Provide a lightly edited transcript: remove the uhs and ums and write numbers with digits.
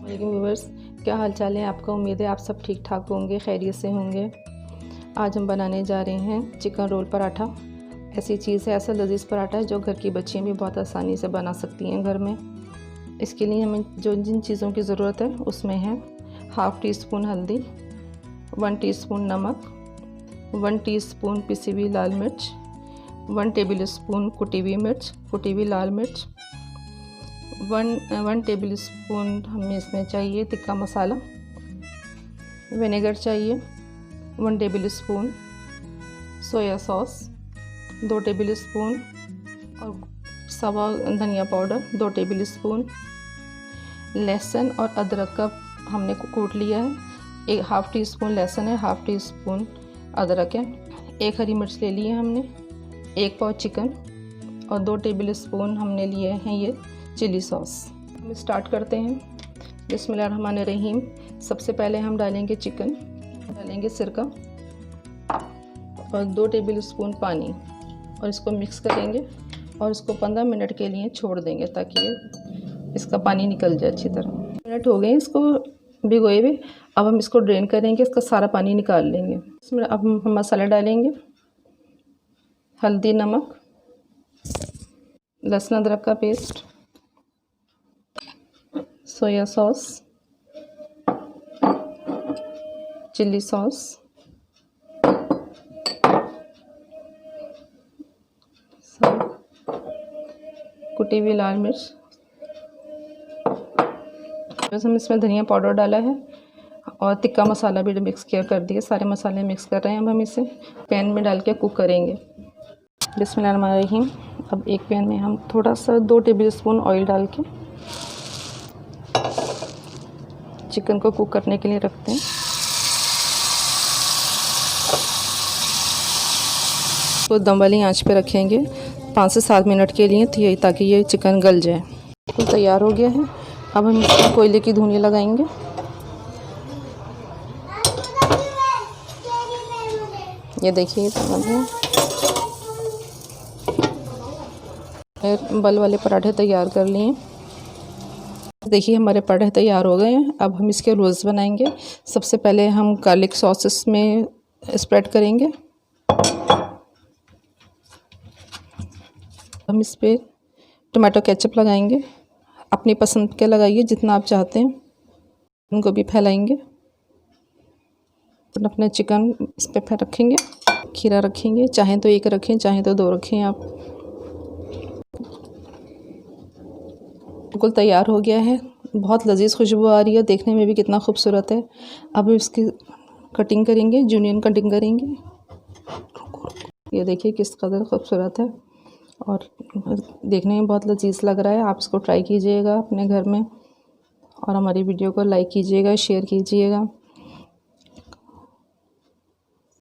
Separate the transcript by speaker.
Speaker 1: वालेकुम व्यूअर्स, क्या हाल चाल है आपका। उम्मीद है आप सब ठीक ठाक होंगे, खैरियत से होंगे। आज हम बनाने जा रहे हैं चिकन रोल पराठा। ऐसी चीज़ है, ऐसा लजीज पराठा है जो घर की बच्चियां भी बहुत आसानी से बना सकती हैं घर में। इसके लिए हमें जिन चीज़ों की ज़रूरत है उसमें है 1/2 टीस्पून हल्दी, 1 टीस्पून नमक, 1 टीस्पून पिसी हुई लाल मिर्च, 1 टेबल स्पून कुटी हुई मिर्च, कुटी हुई लाल मिर्च, 1 टेबल स्पून हमें इसमें चाहिए तिक्का मसाला, विनेगर चाहिए 1 table spoon, soya sauce 2 table spoon और सवा धनिया पाउडर 2 टेबल स्पून। लहसुन और अदरक का हमने कूट लिया है, 1/2 टीस्पून लहसुन है, 1/2 टीस्पून अदरक है। 1 हरी मिर्च ले ली है हमने, 1 पाव चिकन और 2 टेबल स्पून हमने लिए हैं ये चिली सॉस। हम स्टार्ट करते हैं। बिस्मिल्लाहिर्रहमानिर्रहीम। सबसे पहले हम डालेंगे चिकन, डालेंगे सिरका और 2 टेबल स्पून पानी और इसको मिक्स करेंगे और इसको 15 मिनट के लिए छोड़ देंगे ताकि इसका पानी निकल जाए अच्छी तरह। मिनट हो गए इसको भिगोए हुए। अब हम इसको ड्रेन करेंगे, इसका सारा पानी निकाल लेंगे। इसमें अब हम मसाला डालेंगे, हल्दी, नमक, लहसुन अदरक का paste, soya sauce, chilli sauce, कुटी हुई लाल मिर्च। बस हम इसमें धनिया पाउडर डाला है और तिक्का मसाला भी मिक्स कर दिए। सारे मसाले मिक्स कर रहे हैं। अब हम इसे पैन में डाल के कुक करेंगे। बिस्मिल्लाहिर्रहमानिर्रहीम। अब एक पैन में हम थोड़ा सा 2 टेबल स्पून ऑयल डाल के चिकन को कुक करने के लिए रखते हैं। तो दम वाली आंच पे रखेंगे 5 से 7 मिनट के लिए ताकि ये चिकन गल जाए। तो तैयार हो गया है। अब हम इसमें कोयले की धुनी लगाएंगे। ये देखिए बल वाले पराठे तैयार कर लिए। देखिए हमारे पराठे तैयार हो गए हैं। अब हम इसके रोल्स बनाएंगे। सबसे पहले हम गार्लिक सॉस इसमें स्प्रेड करेंगे। हम इस पर टोमेटो केचप लगाएंगे। अपनी पसंद के लगाइए, जितना आप चाहते हैं। उनको भी फैलाएंगे। तो अपने चिकन इस पर रखेंगे, खीरा रखेंगे, चाहें तो 1 रखें, चाहें तो 2 रखें आप। बिल्कुल तैयार हो गया है। बहुत लजीज खुशबू आ रही है, देखने में भी कितना खूबसूरत है। अब इसकी कटिंग करेंगे, जूलियन कटिंग करेंगे। ये देखिए किस कदर खूबसूरत है और देखने में बहुत लजीज लग रहा है। आप इसको ट्राई कीजिएगा अपने घर में और हमारी वीडियो को लाइक कीजिएगा, शेयर कीजिएगा।